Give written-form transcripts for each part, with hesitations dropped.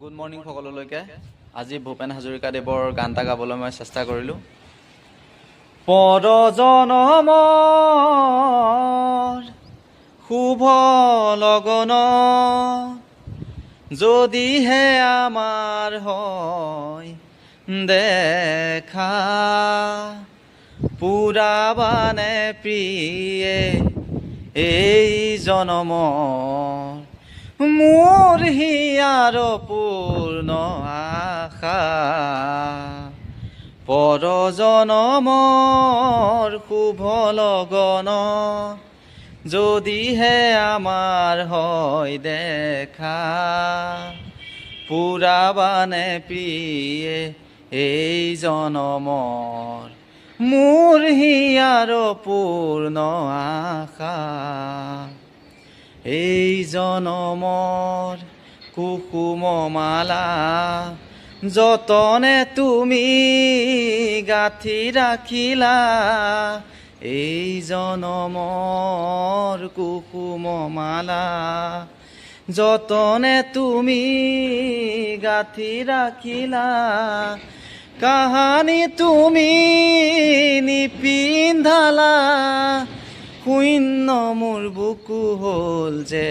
Good morning সকলোলৈকে। আজি ভূপেন হাজৰিকাদেৱৰ গান এটা গাবলৈ মই চেষ্টা কৰিলোঁ। পৰজনমৰ শুভ লগন যদিহে আমাৰ হয় দেখা, পুৰাবানে প্ৰিয়ে এই জনমৰ মোৰ হিয়াৰ পূৰ্ণ আশা। পৰজনমৰ শুভ লগন যদিহে আমাৰ হয় দেখা, পুৰাবানে প্ৰিয়ে এই জনমৰ মোৰ হিয়াৰ পূৰ্ণ আশা। এই জনমৰ কুসুমমালা যতনে তুমি গাঁঠি ৰাখিলা, এই জনমৰ কুসুমমালা যতনে তুমি গাঁঠি ৰাখিলা, কাহানি তুমি নিপিন্ধালা, শূন্য মোৰ বুকু হ'ল যে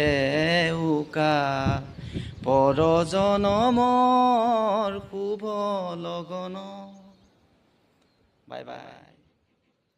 উকা। পৰজনমৰ শুভ লগন। Bye bye.